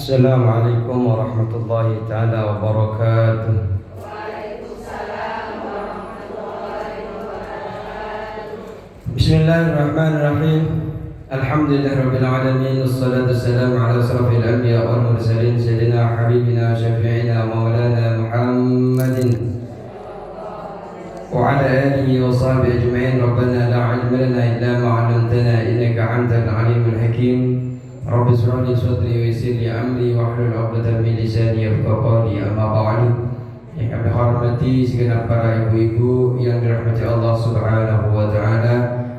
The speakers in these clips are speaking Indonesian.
Assalamualaikum warahmatullahi taala wabarakatuh. Bismillahirrahmanirrahim. Alhamdulillahirabbil alamin wassalatu wassalamu ala asrofil anbiya wal mursalin sayyidina habibina syafi'ina maulana Muhammadin wa ala alihi wa sahbihi ajma'in. Rabbana la ilma lana illa ma 'allamtana innaka antal alimul hakim. Rabbi shrah li sadri wa yassir li amri wahlul 'uqdatam min lisani yafqahu qawli. Amma ba'du. Yang kami hormati segenap para ibu-ibu yang dirahmati Allah Subhanahu wa taala.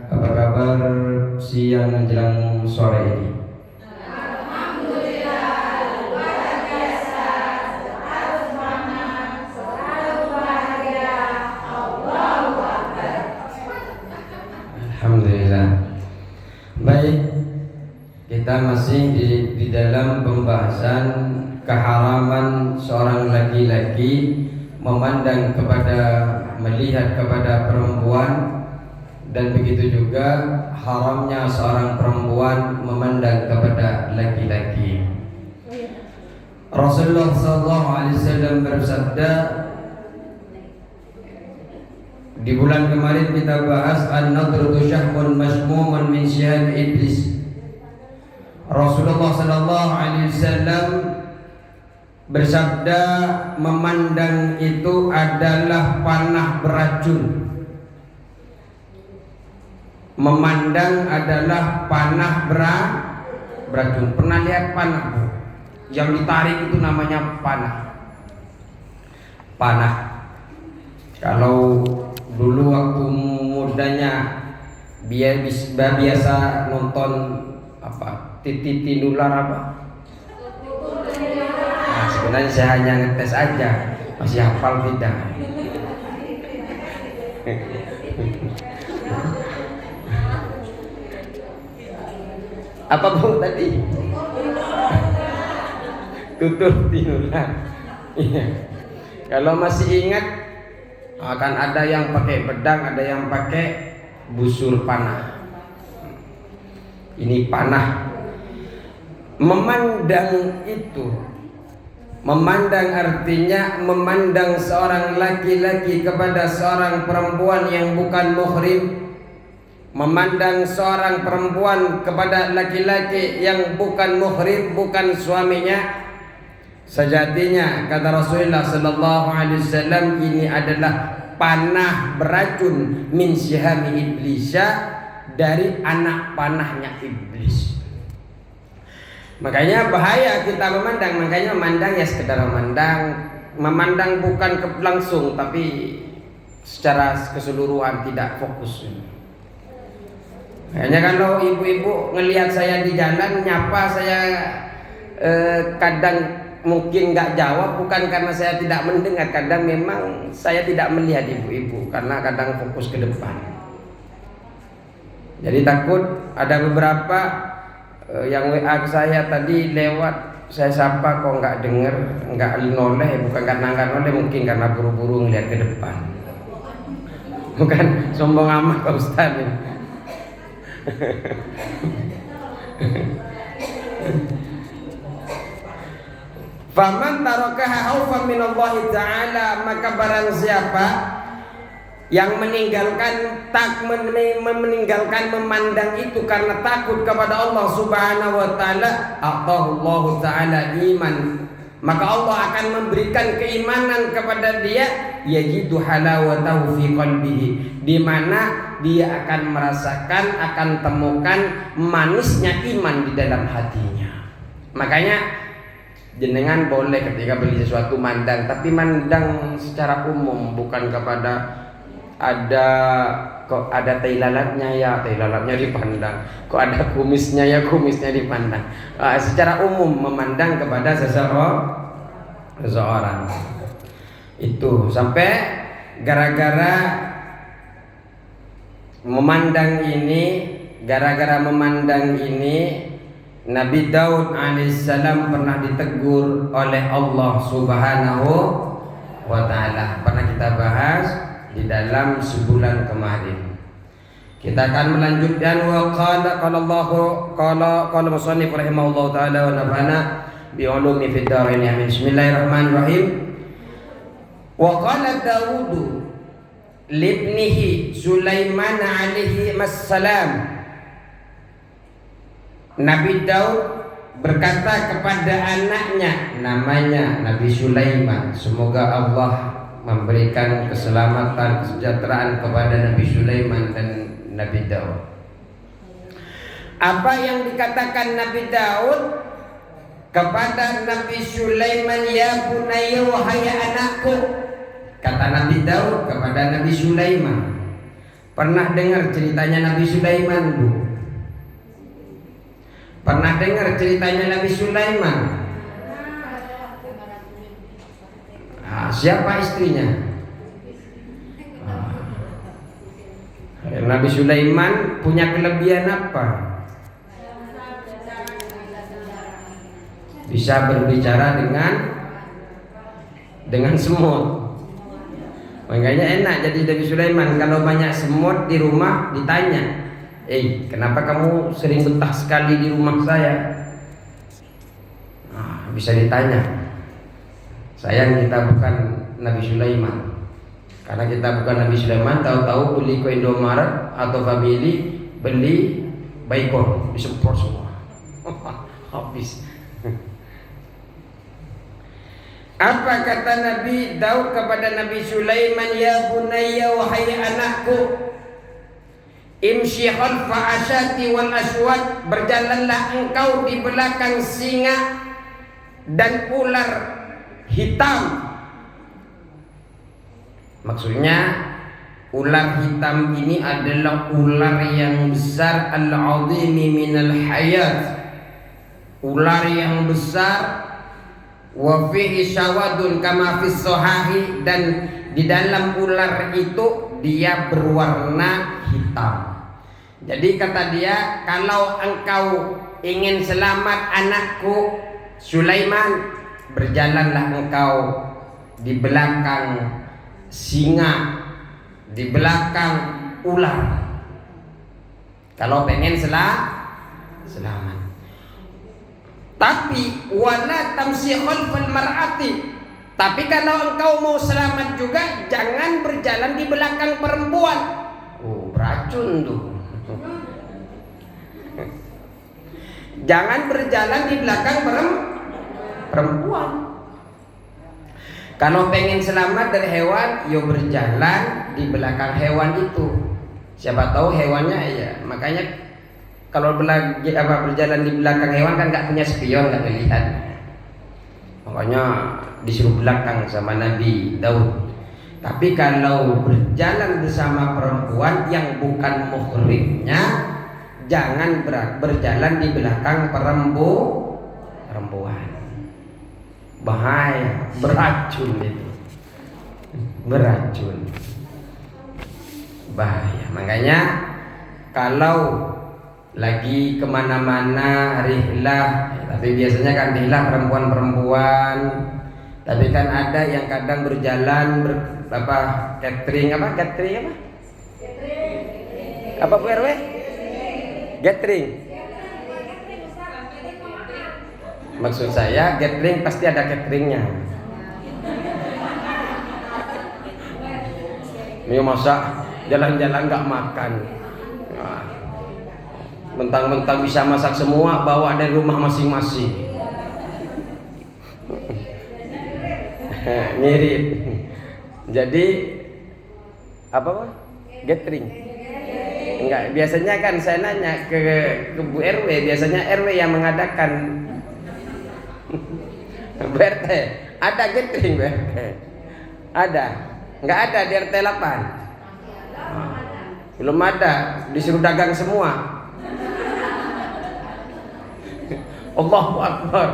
Apa kabar siang menjelang sore ini? Alhamdulillah, luar biasa. Harus semangat, selalu bahagia. Allahu Akbar. Alhamdulillah. Baik, kita masih di dalam pembahasan keharaman seorang laki-laki melihat kepada perempuan, dan begitu juga haramnya seorang perempuan memandang kepada laki-laki. Rasulullah SAW bersabda, di bulan kemarin kita bahas an-nadratu syahmun masmumun min syiham iblis. Rasulullah SAW bersabda, memandang itu adalah panah beracun. Memandang adalah panah beracun. Pernah lihat panah, Bu? Yang ditarik itu namanya panah. Panah. Kalau dulu waktu mudanya biasa nonton apa? Titi nular apa? Nah, sebenarnya saya hanya ngetes aja, masih hafal tidak. Apa Bu tadi? Tutur tinular. Iya. Kalau masih ingat, akan ada yang pakai pedang, ada yang pakai busur panah. Ini panah. Memandang itu, memandang artinya memandang seorang laki-laki kepada seorang perempuan yang bukan muhrim. Memandang seorang perempuan kepada laki-laki yang bukan muhrim, bukan suaminya, sejatinya kata Rasulullah sallallahu alaihi wasallam, ini adalah panah beracun min syihami iblisya, dari anak panahnya iblis. Makanya bahaya kita memandang. Makanya memandang ya sekedar memandang bukan langsung, tapi secara keseluruhan, tidak fokus. Hanya kalau ibu-ibu ngelihat saya di jalan nyapa saya, kadang mungkin nggak jawab, bukan karena saya tidak mendengar, kadang memang saya tidak melihat ibu-ibu karena kadang fokus ke depan. Jadi takut ada beberapa yang WA saya tadi lewat, saya sapa kok nggak dengar, nggak noleh, bukan karena nggak noleh, mungkin karena buru-buru ngelihat ke depan. Bukan sombong amat Pak Ustaz ya. Faman tarakaha khaufan minallahi ta'ala, maka barang siapa yang meninggalkan memandang itu karena takut kepada Allah Subhanahu wa taala, atahullahu taala iman, maka Allah akan memberikan keimanan kepada dia, yajidu halawatahu fi qalbihi, di mana dia akan merasakan, akan temukan manisnya iman di dalam hatinya. Makanya jenengan boleh ketika beli sesuatu mandang, tapi mandang secara umum, bukan kepada kok ada tai lalatnya ya tai lalatnya dipandang, kok ada kumisnya ya kumisnya dipandang. Secara umum memandang kepada seseorang itu, sampai gara-gara memandang ini Nabi Daud alaihissalam pernah ditegur oleh Allah Subhanahu wa taala. Pernah kita bahas di dalam sebulan kemarin. Kita akan melanjutkan wa qala musannif rahimahullahu taala wa nafa'ana bi'ulumi fid dharain amin. Bismillahirrahmanirrahim. Wa qala Daud libnihi Sulaiman alaihi wassalam. Nabi Daud berkata kepada anaknya, namanya Nabi Sulaiman. Semoga Allah memberikan keselamatan, kesejahteraan kepada Nabi Sulaiman dan Nabi Daud. Apa yang dikatakan Nabi Daud kepada Nabi Sulaiman, ya bunayya, wahai anakku. Kata Nabi Daud kepada Nabi Sulaiman. Pernah dengar ceritanya Nabi Sulaiman, Bu? Pernah dengar ceritanya Nabi Sulaiman? Siapa istrinya? Nabi Sulaiman punya kelebihan apa? Bisa berbicara dengan semut. Makanya enak jadi Nabi Sulaiman. Kalau banyak semut di rumah ditanya, kenapa kamu sering betah sekali di rumah saya? Bisa ditanya. Sayang kita bukan Nabi Sulaiman. Karena kita bukan Nabi Sulaiman, tahu-tahu beli ke Indomaret atau family beli Baygon, disempor semua. Habis. Apa kata Nabi Daud kepada Nabi Sulaiman, ya bunayya, wahai anakku, imshi khalfa asyati wal aswad, berjalanlah engkau di belakang singa dan ular hitam. Maksudnya ular hitam ini adalah ular yang besar, al-azimi minal hayat, ular yang besar. Wa fihi syawadun kama fis sahahi, dan di dalam ular itu dia berwarna hitam. Jadi kata dia, kalau engkau ingin selamat anakku Sulaiman, berjalanlah engkau di belakang singa, di belakang ular. Kalau pengen selamat. Tapi wala tamsi khalfal mar'ati. Tapi kalau engkau mau selamat juga, jangan berjalan di belakang perempuan. Beracun tuh. Jangan berjalan di belakang perempuan. Kalau pengen selamat dari hewan, yo berjalan di belakang hewan itu. Siapa tahu hewannya ya. Makanya kalau berjalan di belakang hewan kan nggak punya spion, nggak melihat. Makanya disuruh belakang sama Nabi Daud. Tapi kalau berjalan bersama perempuan yang bukan muhrimnya, jangan berjalan di belakang perempuan. Bahaya, beracun itu. Beracun. Bahaya. Makanya kalau lagi kemana-mana rihlah, tapi biasanya kan rihlah perempuan-perempuan. Tapi kan ada yang kadang berjalan catering apa Bu RW? Gathering. Maksud saya gathering pasti ada cateringnya. Ini masa jalan-jalan nggak makan. Mentang-mentang bisa masak semua, bawa dari rumah masing-masing. Ngirit. Jadi apa Pak? Gathering. Enggak, biasanya kan saya nanya ke Bu RW, biasanya RW yang mengadakan. Bu RT, ada gathering Bu RT? Ada? Enggak ada di RT 8? Belum ada, disuruh dagang semua. Allahu Akbar.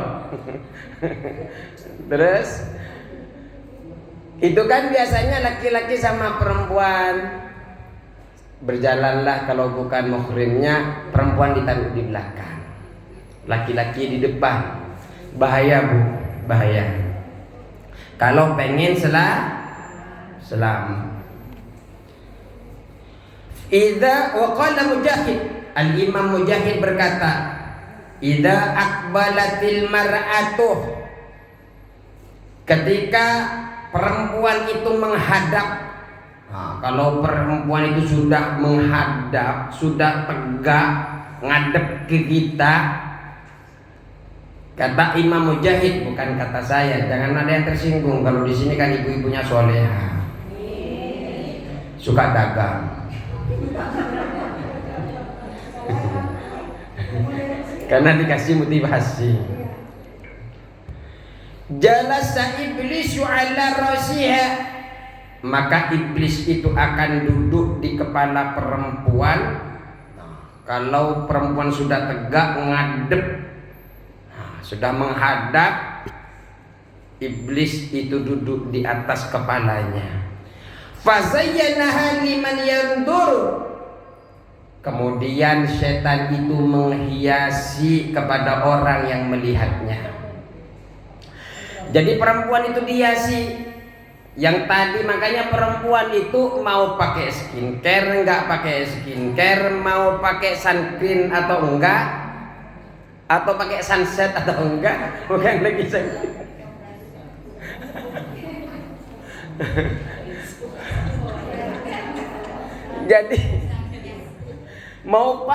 Terus itu kan biasanya laki-laki sama perempuan berjalanlah, kalau bukan muhrimnya perempuan ditaruh di belakang, laki-laki di depan. Bahaya Bu, bahaya. Kalau pengen selamat. Idza waqala Mujahid, Al-Imam Mujahid berkata, idza aqbalatil mar'atu, ketika perempuan itu menghadap. Nah, kalau perempuan itu sudah menghadap, sudah tegak ngadep ke kita, kata Imam Mujahid, bukan kata saya, jangan ada yang tersinggung. Kalau di sini kan ibu-ibunya soleha, suka dagang. Karena dikasih motivasi. Jalasa iblisu ala rasiha, maka iblis itu akan duduk di kepala perempuan. Kalau perempuan sudah tegak ngadep, sudah menghadap, iblis itu duduk di atas kepalanya. Fazayyanaha liman yandur, kemudian setan itu menghiasi kepada orang yang melihatnya. Jadi perempuan itu dihiasi. Yang tadi makanya perempuan itu mau pakai skincare, enggak pakai skincare, mau pakai sunscreen atau enggak, atau pakai sunset atau enggak, bukan lagi sunscreen. Jadi mau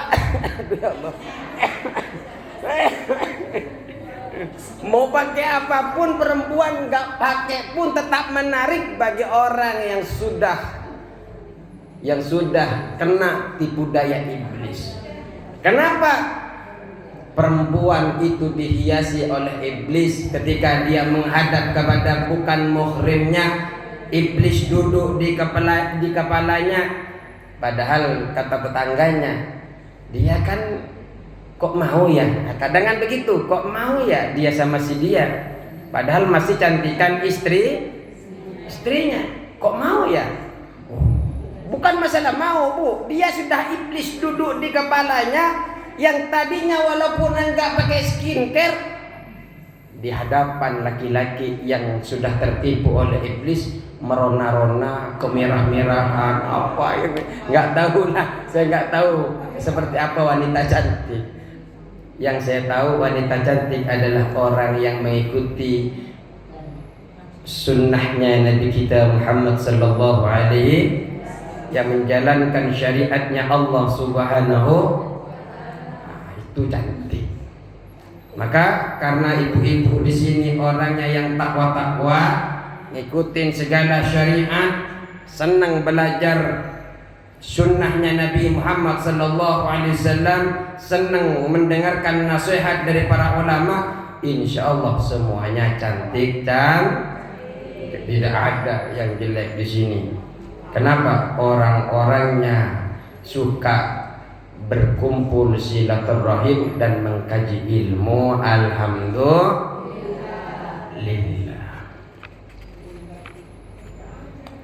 mau pakai apapun perempuan nggak pakai pun tetap menarik bagi orang yang sudah kena tipu daya iblis. Kenapa? Perempuan itu dihiasi oleh iblis ketika dia menghadap kepada bukan muhrimnya. Iblis duduk di kepalanya. Padahal kata tetangganya, dia kan kok mau ya? Kadang kan begitu, kok mau ya dia sama si dia? Padahal masih cantikan istrinya. Kok mau ya? Bukan masalah mau, Bu. Dia sudah iblis duduk di kepalanya, yang tadinya walaupun enggak pakai skincare, di hadapan laki-laki yang sudah tertipu oleh iblis, merona-rona, kemerah-merahan, apa ini, nggak tahu lah. Saya nggak tahu seperti apa wanita cantik. Yang saya tahu wanita cantik adalah orang yang mengikuti sunnahnya Nabi kita Muhammad sallallahu alaihi, yang menjalankan syariatnya Allah Subhanahu, itu cantik. Maka karena ibu-ibu di sini orangnya yang takwa-takwa, ngikutin segala syariat, senang belajar sunnahnya Nabi Muhammad sallallahu alaihi wasallam, senang mendengarkan nasihat dari para ulama, insya Allah semuanya cantik dan tidak ada yang jelek di sini. Kenapa? Orang-orangnya suka berkumpul silaturahim dan mengkaji ilmu. Alhamdulillah.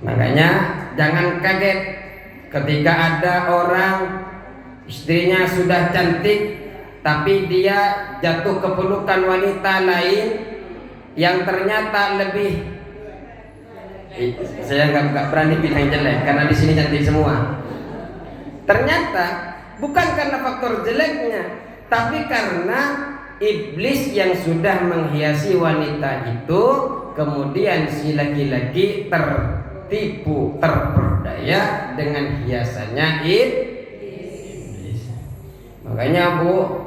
Makanya jangan kaget ketika ada orang istrinya sudah cantik tapi dia jatuh ke pelukan wanita lain yang ternyata lebih, saya nggak berani bilang jelek karena di sini cantik semua. Ternyata bukan karena faktor jeleknya, tapi karena iblis yang sudah menghiasi wanita itu, kemudian si laki-laki tertipu, terperdaya dengan hiasannya iblis. Makanya Bu,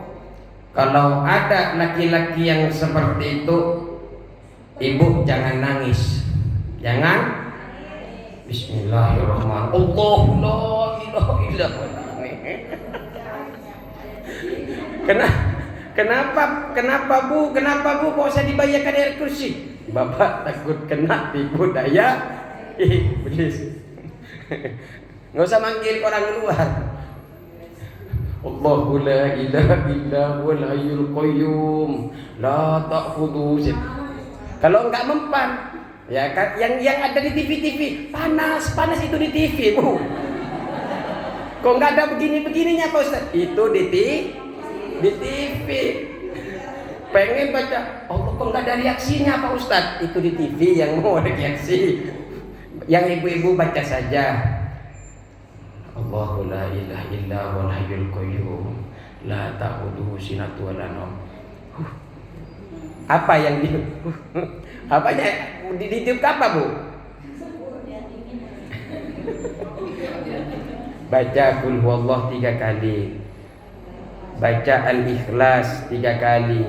kalau ada laki-laki yang seperti itu, ibu jangan nangis. Jangan. Bismillahirrahmanirrahim. Allah la ilaha illallah. Kenapa Bu? Kenapa Bu kok saya dibayarkan air kursi? Bapak takut kena tipu daya iblis. Nggak usah manggil orang luar. Allahu la ilaha illa huwal hayyul qayyum la ta'khudhuhu sinatun. Kalau enggak mempan, ya kan yang ada di TV, panas itu di TV, Bu. Kok enggak ada begini-begininya Pak Ustaz? Itu di TV. Pengen baca, Allah kok enggak ada reaksinya Pak Ustaz? Itu di TV yang mau reaksi. Yang ibu-ibu baca saja. Allahu la ilaha illa huwal hayyul qayyum la ta'khudhuhu sinatun wa la nawm. Apa yang di apanya ditiup apa, Bu? Baca Qul huwallah 3 kali. Baca Al-Ikhlas 3 kali.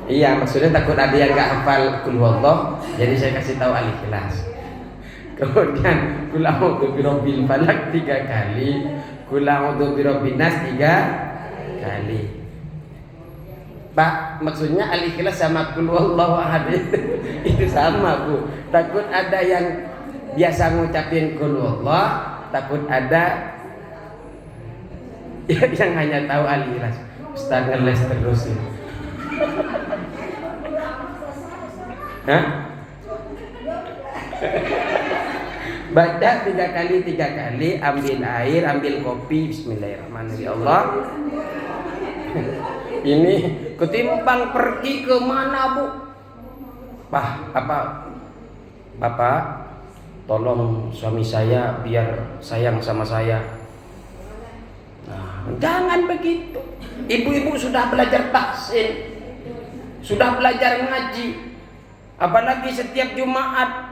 Iya, maksudnya takut ada yang nggak hafal Qul huwallah, jadi saya kasih tahu Al-Ikhlas. Kemudian Qul a'udzu birabbil falaq 3 kali, Qul a'udzu birabbin nas 3 kali. Pak, maksudnya Al-Ikhlas sama Qul huwallahu ahad itu sama, Bu. Takut ada yang biasa ngucapin Qul huwallah, takut ada yang hanya tahu Al-Ikhlas. Ustaz ngeles terus ya. Hah? Baca 3 kali, ambil air, ambil kopi, bismillahirrahmanirrahim. Ya Allah, ini ketimbang pergi ke mana, Bu? Bapak, tolong suami saya biar sayang sama saya. Nah, jangan begitu. Ibu-ibu sudah belajar tahsin, sudah belajar ngaji, apalagi setiap Jumat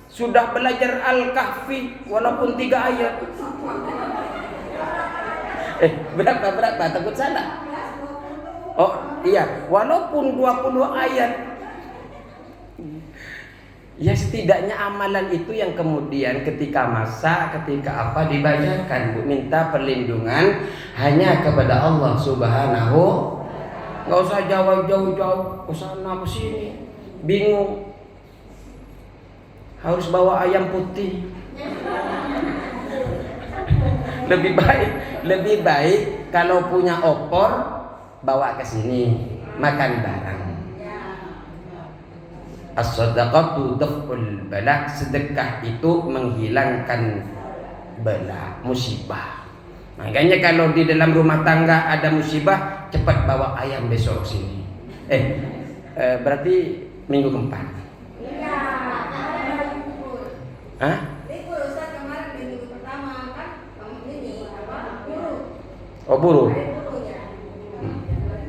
sudah belajar Al-Kahfi walaupun 3 ayat. Berapa? Takut salah. Oh iya, walaupun 20 ayat. Ya setidaknya amalan itu yang kemudian ketika masak, ketika apa dibacakan, Bu. Minta perlindungan hanya kepada Allah Subhanahu. Nggak usah jauh-jauh ke sana ke sini, bingung. Harus bawa ayam putih. Lebih baik kalau punya opor bawa ke sini makan bareng. As-sadaqatu daf'ul bala, sedekah itu menghilangkan bala, musibah. Makanya kalau di dalam rumah tangga ada musibah, cepat bawa ayam besok sini. Berarti minggu keempat. Iya. Hah? Libur Ustaz kemarin minggu pertama kan ini buru. Oh, buru. Burunya.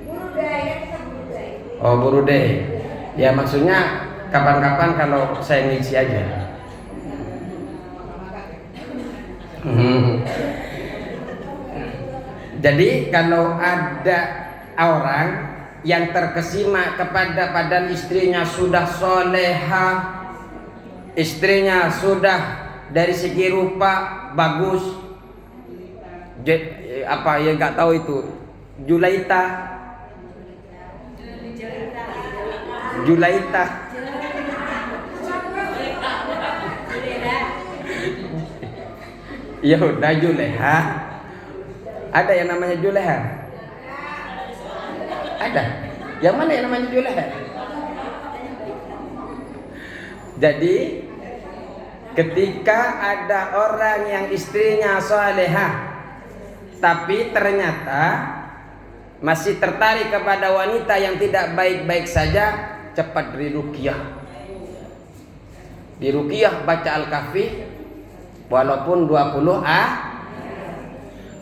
Buru deh, ya kita buru deh. Oh, buru deh. Ya maksudnya kapan-kapan kalau saya ngisi aja. Jadi kalau ada orang yang terkesima kepada badan istrinya sudah soleha, istrinya sudah dari segi rupa bagus, apa ya nggak tahu itu, Julaita. Ya udah Juleha. Ada yang namanya Juleha? Ada. Yang mana yang namanya Juleha? Jadi ketika ada orang yang istrinya salehah tapi ternyata masih tertarik kepada wanita yang tidak baik-baik saja, cepat diruqyah. Diruqyah baca Al-Kahfi walaupun 20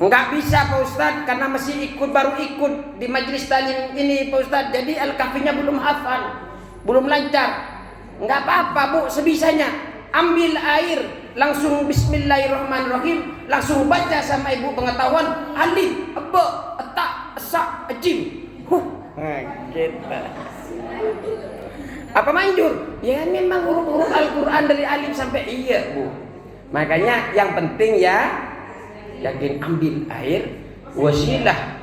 enggak bisa Pak Ustadz karena masih baru ikut di majelis talim ini Pak Ustadz, jadi Al-Kahfinya belum hafal, belum lancar. Enggak apa-apa Bu, sebisanya ambil air, langsung bismillahirrahmanirrahim, langsung baca sama ibu pengetahuan, alif, ba, ta, sa, jim. Kita. Apa manjur? Ya memang huruf-huruf Al-Quran dari alif sampai iya Bu. Makanya yang penting ya yakin ambil air, wasilah.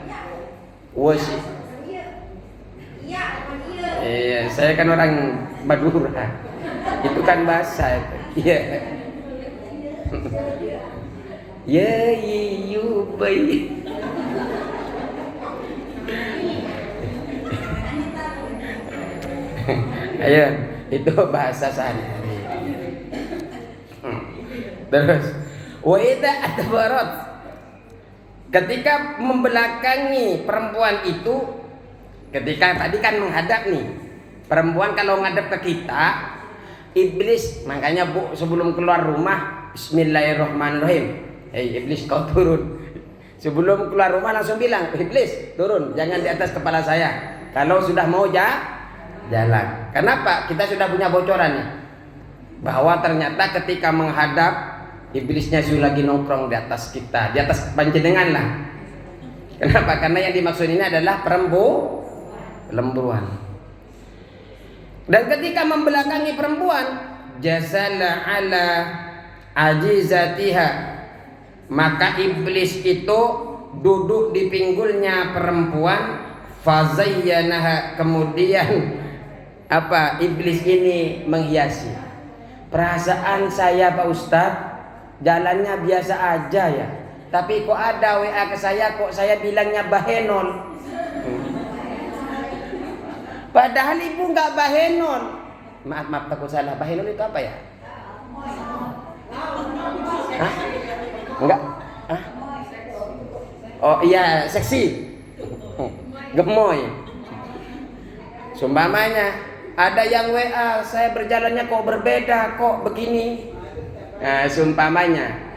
Iya, saya kan orang Madura. Itu kan bahasa itu. Iya. Ya yu bayi. Ayo, itu bahasa sehari-hari. Terus, wa idza adbarat, ketika membelakangi perempuan itu, ketika tadi kan menghadap nih, perempuan kalau ngadep ke kita, iblis, makanya Bu sebelum keluar rumah, bismillahirrahmanirrahim, iblis kau turun. Sebelum keluar rumah langsung bilang, iblis turun, jangan di atas kepala saya. Kalau sudah mau jalan. Kenapa? Kita sudah punya bocoran nih, bahwa ternyata ketika menghadap, iblisnya sudah lagi nongkrong di atas kita, di atas panjenengan lah. Kenapa? Karena yang dimaksud ini adalah lemburuan. Dan ketika membelakangi perempuan, jazala ala ajizatiha, maka iblis itu duduk di pinggulnya perempuan, fazayyanaha, kemudian iblis ini menghiasi. Perasaan saya Pak Ustadz, jalannya biasa aja ya, tapi kok ada WA ke saya, kok saya bilangnya bahenol. Padahal ibu nggak bahenol. Maaf takut salah. Bahenol itu apa ya? Hah? Enggak? Hah? Oh iya, seksi. Gemoy. Sumpamanya ada yang WA, saya berjalannya kok berbeda, kok begini. Nah, sumpamanya.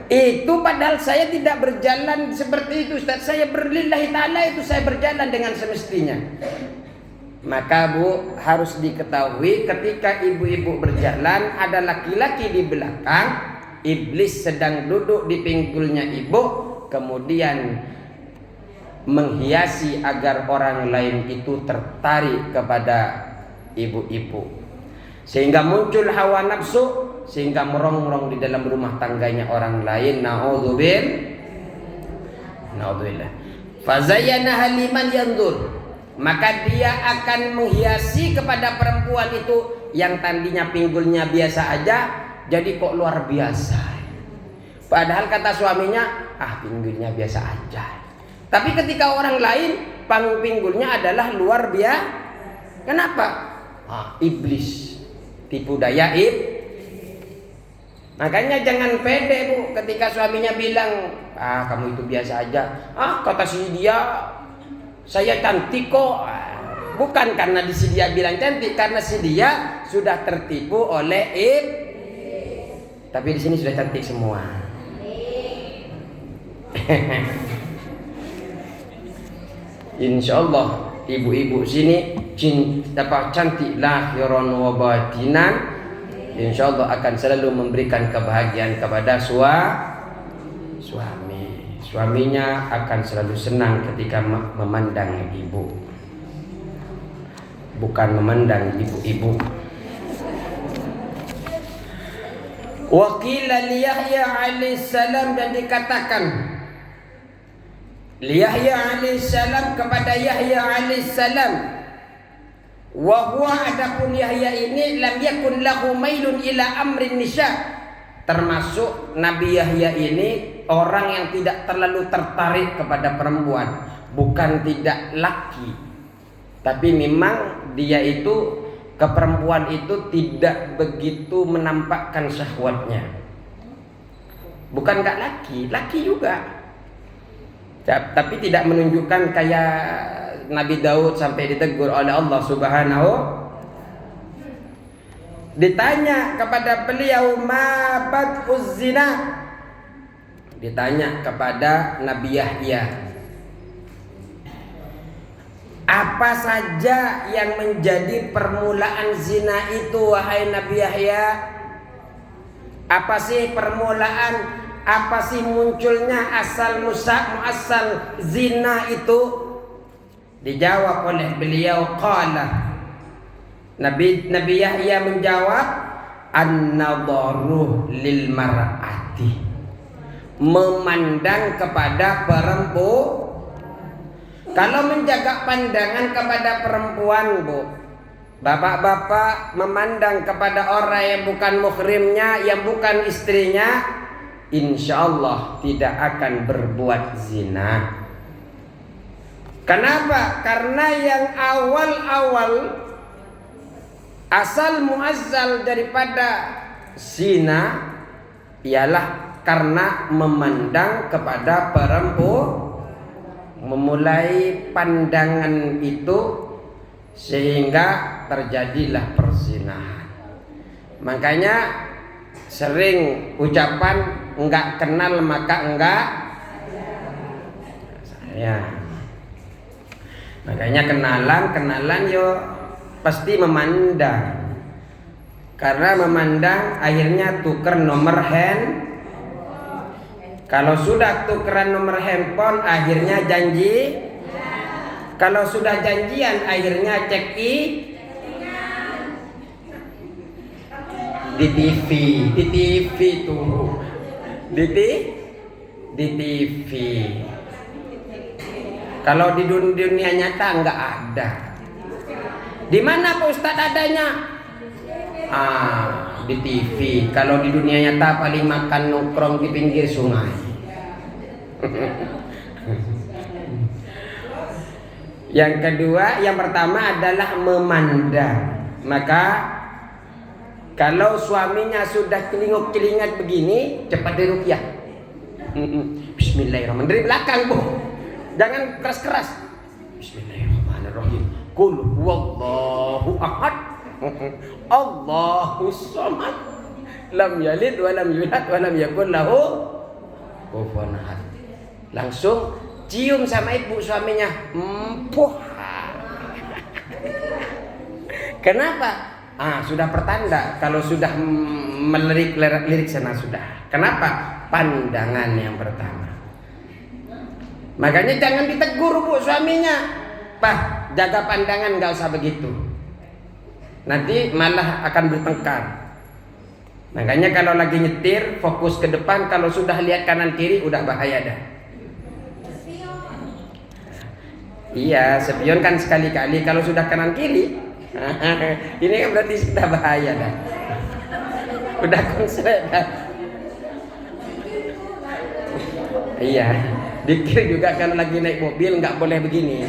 Itu padahal saya tidak berjalan seperti itu, Ustaz. Saya berlillahi ta'ala itu saya berjalan dengan semestinya. Maka Bu, harus diketahui ketika ibu-ibu berjalan, ada laki-laki di belakang, iblis sedang duduk di pinggulnya ibu, kemudian menghiasi agar orang lain itu tertarik kepada ibu-ibu, sehingga muncul hawa nafsu, sehingga merongrong di dalam rumah tangganya orang lain. Naudzubillah. Fazayyanaha liman yanzur, maka dia akan menghiasi kepada perempuan itu yang tadinya pinggulnya biasa aja, jadi kok luar biasa. Padahal kata suaminya, pinggulnya biasa aja. Tapi ketika orang lain, pinggulnya adalah luar biasa. Kenapa? Iblis, tipu daya Makanya jangan pede Bu, ketika suaminya bilang, kamu itu biasa aja. Kata si dia, saya cantik kok. Bukan karena si dia bilang cantik, karena si dia sudah tertipu oleh Tapi di sini sudah cantik semua. Insya Allah ibu-ibu sini cantik lahiran wa batinan. Insya Allah akan selalu memberikan kebahagiaan kepada suami. Suaminya akan selalu senang ketika memandang ibu, bukan memandang ibu-ibu. Wa qila li Yahya alaihissalam, dan dikatakan li Yahya alaihissalam kepada Yahya alaihissalam, wa huwa, adapun Yahya ini lam yakun lahu mailun ila amrin nisa, termasuk Nabi Yahya ini orang yang tidak terlalu tertarik kepada perempuan, bukan tidak laki, tapi memang dia itu ke perempuan itu tidak begitu menampakkan syahwatnya. Bukan gak laki juga, tapi tidak menunjukkan kayak Nabi Daud sampai ditegur oleh Allah Subhanahu. Ditanya kepada beliau, ma bad'uz zina, ditanya kepada Nabi Yahya, apa saja yang menjadi permulaan zina itu wahai Nabi Yahya? Apa sih permulaan, apa sih munculnya asal muasal zina itu? Dijawab oleh beliau, qala, Nabi Yahya menjawab, an-nadharu lil mar'ati, memandang kepada perempuan. Kalau menjaga pandangan kepada perempuan, Bu, bapak-bapak memandang kepada orang yang bukan muhrimnya, yang bukan istrinya, insya Allah tidak akan berbuat zina. Kenapa? Karena yang awal-awal asal muazzal daripada zina ialah karena memandang kepada perempuan, memulai pandangan itu sehingga terjadilah perzinahan. Makanya sering ucapan enggak kenal maka enggak saya. Makanya kenalan yo pasti memandang. Karena memandang akhirnya tuker nomor Kalau sudah tukeran nomor handphone akhirnya janji. Kalau sudah janjian akhirnya cek di TV tuh. Di TV. Kalau di dunia nyata enggak ada. Di mana Pak Ustadz adanya? Di TV. Kalau di dunia nyata paling makan nongkrong di pinggir sungai. Yang kedua, yang pertama adalah memandang. Maka kalau suaminya sudah celingak begini, cepat diruqyah. Bismillahirrahmanirrahim. Dari belakang, Bu. Jangan keras-keras. Bismillahirrahmanirrahim. Qul huwallahu ahad. Allahus samad. Lam yalid wa lam yulad wa lam yakul lahu kufuwan ahad. Langsung cium sama ibu suaminya. Kenapa? Sudah pertanda kalau sudah melirik sana sudah. Kenapa? Pandangan yang pertama. Makanya jangan ditegur Bu suaminya. Pak, jaga pandangan, nggak usah begitu. Nanti malah akan bertengkar. Makanya kalau lagi nyetir fokus ke depan, kalau sudah lihat kanan kiri udah bahaya dah. Iya, spion kan sekali-kali, kalau sudah kanan kiri ini kan berarti sudah bahaya dah. Udah konslet dah. Iya, dikir juga kalau lagi naik mobil nggak boleh begini.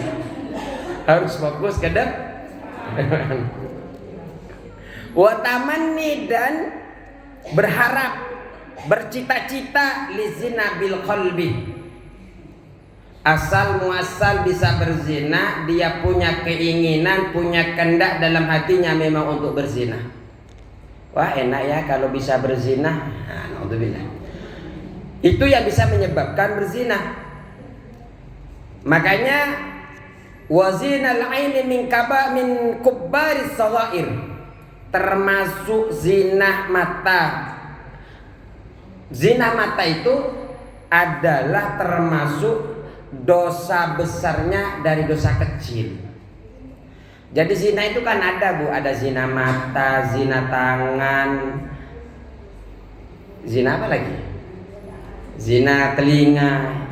Harus fokus ke depan. Wa tamanni, dan berharap, bercita-cita lizina bil qalbi. Asal muasal bisa berzina, dia punya keinginan, punya kehendak dalam hatinya memang untuk berzina. Wah, enak ya kalau bisa berzina. Naudzubillah. Itu yang bisa menyebabkan berzina. Makanya wazinal aini min kubbaris sawair, termasuk zina mata. Zina mata itu adalah termasuk dosa besarnya dari dosa kecil. Jadi zina itu kan ada Bu, ada zina mata, zina tangan, zina apa lagi? Zina telinga.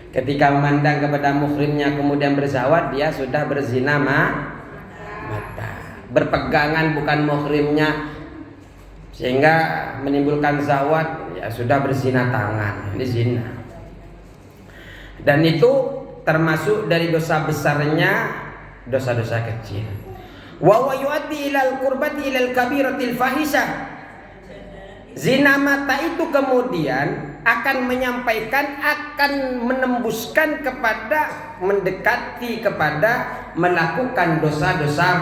Ketika memandang kepada muhrimnya kemudian berzawat, dia sudah berzina mata. Berpegangan bukan muhrimnya sehingga menimbulkan zawat, ya sudah berzina tangan. Ini zina. Dan itu termasuk dari dosa besarnya dosa-dosa kecil. Wa yu'addi ilal qurbati ilal kabiratil fahisah. Zina mata itu kemudian akan menyampaikan, akan menembuskan kepada, mendekati kepada melakukan dosa-dosa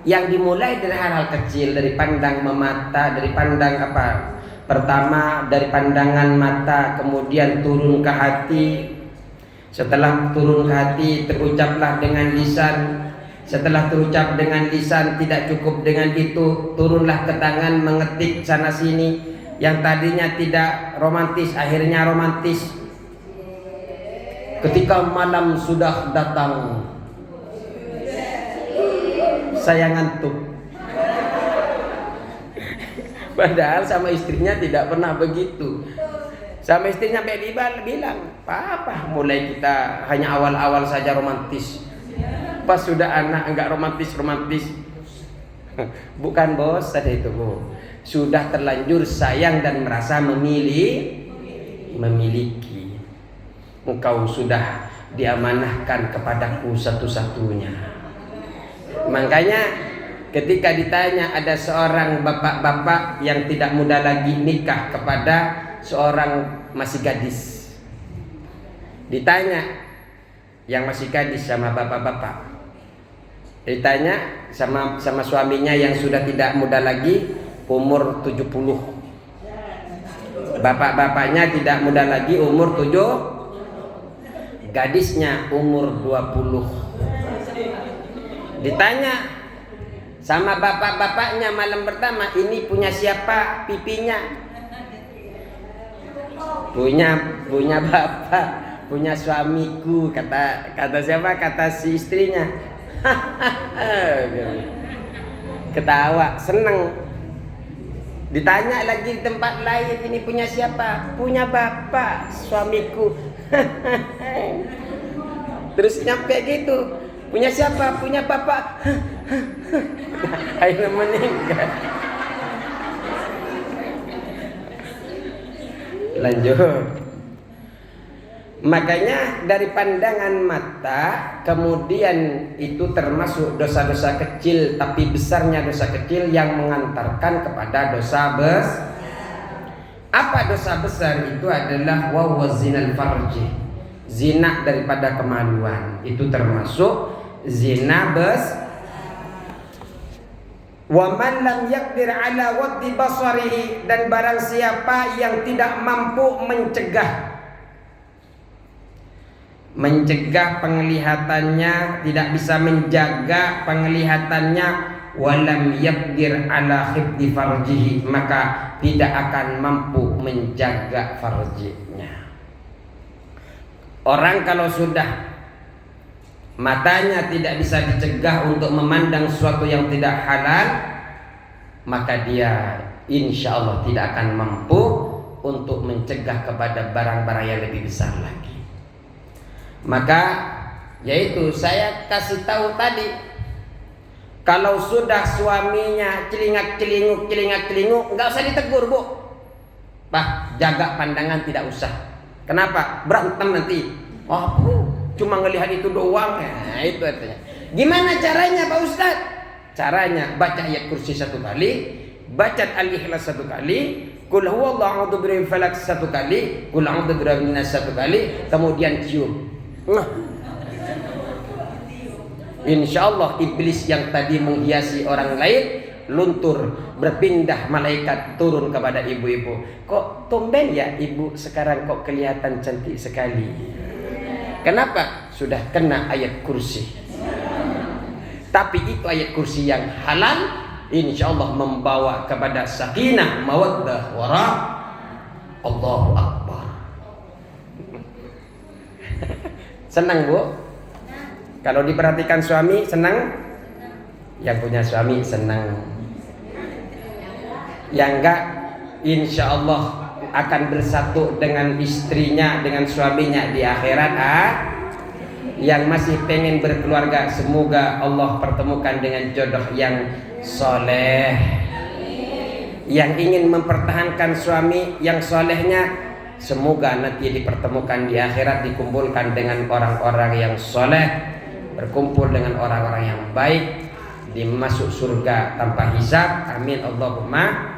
yang dimulai dari hal-hal kecil, dari pandang memata, dari pandang apa? Pertama dari pandangan mata, kemudian turun ke hati. Setelah turun ke hati terucaplah dengan lisan. Setelah terucap dengan lisan tidak cukup dengan itu, turunlah ke tangan mengetik sana sini. Yang tadinya tidak romantis akhirnya romantis. Ketika malam sudah datang, saya ngantuk. Padahal sama istrinya tidak pernah begitu. Sama istrinya bilang, "Papa, mulai kita hanya awal-awal saja romantis. Pas sudah anak enggak romantis. Bukan bos, ada itu Bu. Sudah terlanjur sayang dan merasa memiliki. Engkau sudah diamanahkan kepadaku satu-satunya." Makanya ketika ditanya ada seorang bapak-bapak yang tidak muda lagi nikah kepada seorang masih gadis. Ditanya yang masih gadis sama bapak-bapak. Ditanya sama suaminya yang sudah tidak muda lagi, umur 70 Bapak-bapaknya tidak muda lagi, umur 7. Gadisnya umur 20. Ditanya sama bapak-bapaknya malam pertama, ini punya siapa pipinya? Punya bapak, punya suamiku, kata siapa? Kata si istrinya. Ketawa, seneng. Ditanya lagi di tempat lain, ini punya siapa? Punya bapak, suamiku. Terus nyampe gitu, punya siapa? Punya bapak. Akhirnya meninggal. Lanjut. Makanya dari pandangan mata, kemudian itu termasuk dosa-dosa kecil, tapi besarnya dosa kecil yang mengantarkan kepada dosa besar. Apa dosa besar itu adalah wazinal farji, zina daripada kemaluan. Itu termasuk zina besar. Wa man lam yaqdir ala waddi basarihi, dan barang siapa yang tidak mampu mencegah penglihatannya, tidak bisa menjaga penglihatannya, walam yaqdir ala khifdi farjihi, maka tidak akan mampu menjaga farjinya. Orang kalau sudah matanya tidak bisa dicegah untuk memandang sesuatu yang tidak halal, maka dia insya Allah tidak akan mampu untuk mencegah kepada barang-barang yang lebih besar lagi. Maka yaitu saya kasih tahu tadi, kalau sudah suaminya celingak-celinguk nggak usah ditegur, Bu. Bah, jaga pandangan, tidak usah. Kenapa? Berantem nanti. Oh, cuma ngelihat itu doang. Nah, itu artinya. Gimana caranya, Pak Ustadz? Caranya baca ayat kursi 1 kali, baca al-ikhlas 1 kali, qul huwallahu a'udzu birabbil falaq 1 kali, qul a'udzu birabbin nas 1 kali, kemudian cium. Nah, insya Allah iblis yang tadi menghiasi orang lain luntur, berpindah malaikat turun kepada ibu-ibu. Kok tumben ya ibu sekarang kok kelihatan cantik sekali? Kenapa? Sudah kena ayat kursi. Tapi itu ayat kursi yang halal, insya Allah membawa kepada sakinah, mawaddah, warah. Allahu Akbar. Senang, Bu? Kalau diperhatikan suami senang? Yang punya suami senang. Yang enggak, insya Allah akan bersatu dengan istrinya, dengan suaminya di akhirat. Yang masih pengen berkeluarga, semoga Allah pertemukan dengan jodoh yang soleh. Yang ingin mempertahankan suami yang solehnya, semoga nanti dipertemukan di akhirat, dikumpulkan dengan orang-orang yang soleh, berkumpul dengan orang-orang yang baik, dimasuk surga tanpa hisab. Amin Allahumma.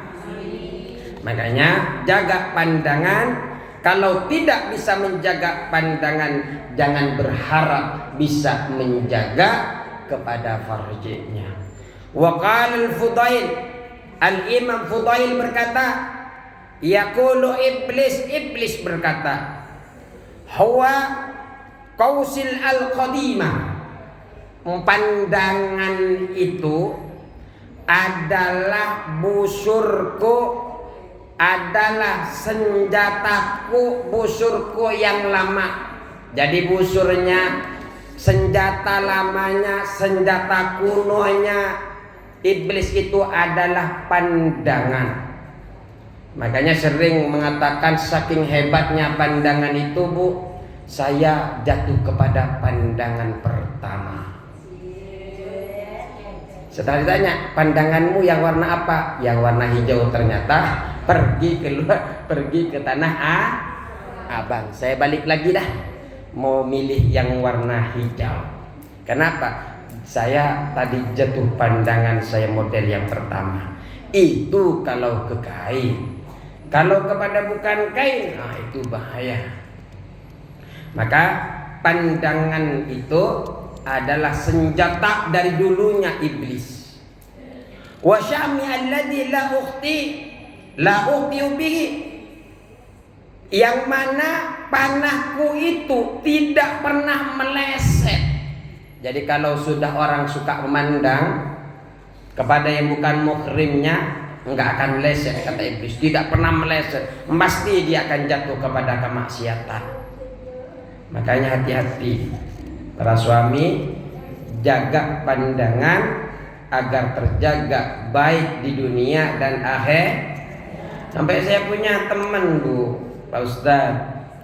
Makanya jaga pandangan. Kalau tidak bisa menjaga pandangan, jangan berharap bisa menjaga kepada farjinya. Wa qala al-Fudail, Al-Imam Fudail berkata, yaqulu iblis berkata, huwa qausil al-qadimah, pandangan itu adalah busurku, adalah senjataku, busurku yang lama. Jadi busurnya, senjata lamanya, senjata kunonya iblis itu adalah pandangan. Makanya sering mengatakan saking hebatnya pandangan itu, Bu, saya jatuh kepada pandangan pertama. Setelah ditanya, pandanganmu yang warna apa? Yang warna hijau. Ternyata pergi ke tanah abang. Saya balik lagi dah, mau milih yang warna hijau. Kenapa? Saya tadi jatuh pandangan saya model yang pertama. Itu kalau ke kain. Kalau kepada bukan kain, itu bahaya. Maka pandangan itu adalah senjata dari dulunya iblis. Wa syami alladzi la ukhti bihi, yang mana panahku itu tidak pernah meleset. Jadi kalau sudah orang suka memandang kepada yang bukan muhrimnya, enggak akan meleset, kata iblis. Tidak pernah meleset, pasti dia akan jatuh kepada kemaksiatan. Makanya hati-hati para suami, jaga pandangan agar terjaga baik di dunia dan akhir. Sampai saya punya teman, Bu, Pak Ustaz,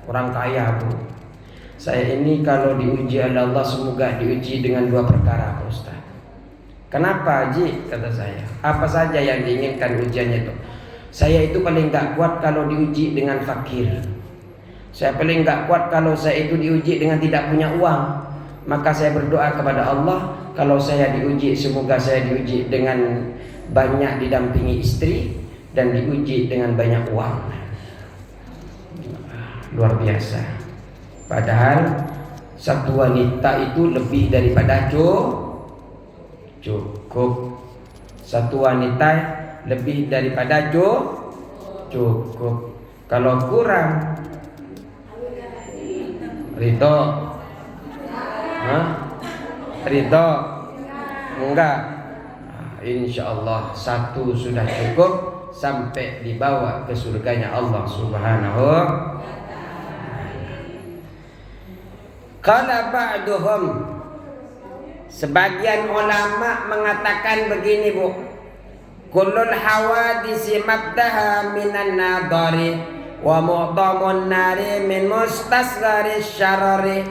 orang kaya, Bu. Saya ini kalau diuji oleh Allah semoga diuji dengan 2 perkara, Pak Ustaz. Kenapa, Ji? Kata saya. Apa saja yang diinginkan ujiannya itu? Saya itu paling gak kuat kalau diuji dengan fakir. Saya paling gak kuat kalau saya itu diuji dengan tidak punya uang. Maka saya berdoa kepada Allah, kalau saya diuji, semoga saya diuji dengan banyak didampingi istri dan diuji dengan banyak uang. Luar biasa. Padahal satu wanita itu lebih daripada cukup. Satu wanita lebih daripada cukup. Kalau kurang, ridho? Ridho? Enggak. Insya Allah 1 sudah cukup sampai dibawa ke surganya Allah Subhanahu. Qala ba'duhum, sebagian ulama mengatakan begini, Bu. Kullul hawadisi mabdaha minan nadari wa mu'tamun nari min mustasghari syarari.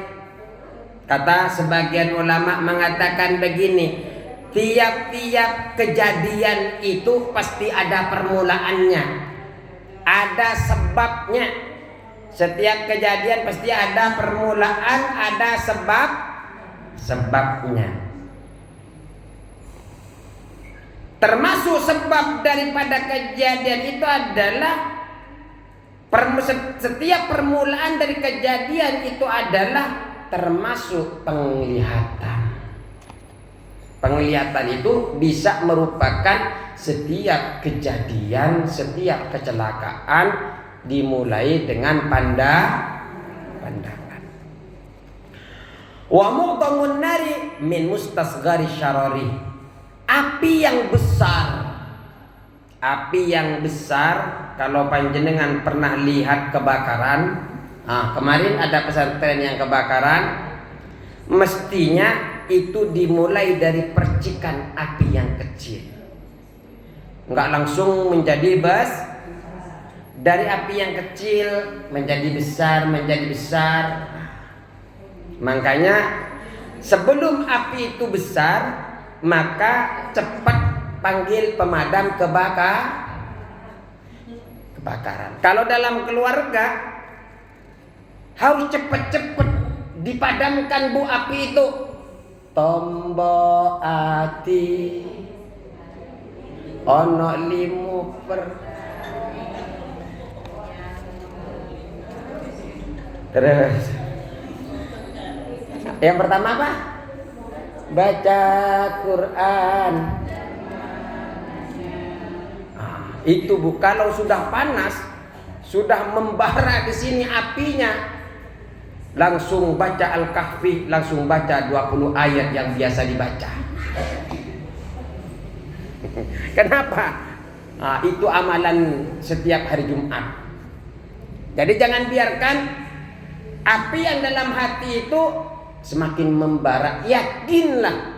Kata sebagian ulama mengatakan begini, tiap-tiap kejadian itu pasti ada permulaannya, ada sebabnya. Setiap kejadian pasti ada permulaan, ada sebabnya. Termasuk sebab daripada kejadian itu adalah setiap permulaan dari kejadian itu adalah termasuk penglihatan. Penglihatan itu bisa merupakan setiap kejadian, setiap kecelakaan dimulai dengan pandangan. Wa mu'tamun nari min mustasghari syarari. Api yang besar, kalau panjenengan pernah lihat kebakaran, kemarin ada pesantren yang kebakaran, mestinya itu dimulai dari percikan api yang kecil, enggak langsung menjadi dari api yang kecil menjadi besar. Makanya sebelum api itu besar, maka cepat panggil pemadam kebakaran. Kalau dalam keluarga harus cepat-cepat dipadamkan, Bu, api itu. Tombo ati ono limu Terus yang pertama apa? Baca Quran. Itu, Bu, kalau sudah panas, sudah membara di sini apinya, langsung baca Al-Kahfi, langsung baca 20 ayat yang biasa dibaca. Kenapa? Itu amalan setiap hari Jumat. Jadi jangan biarkan api yang dalam hati itu semakin membara. Yakinlah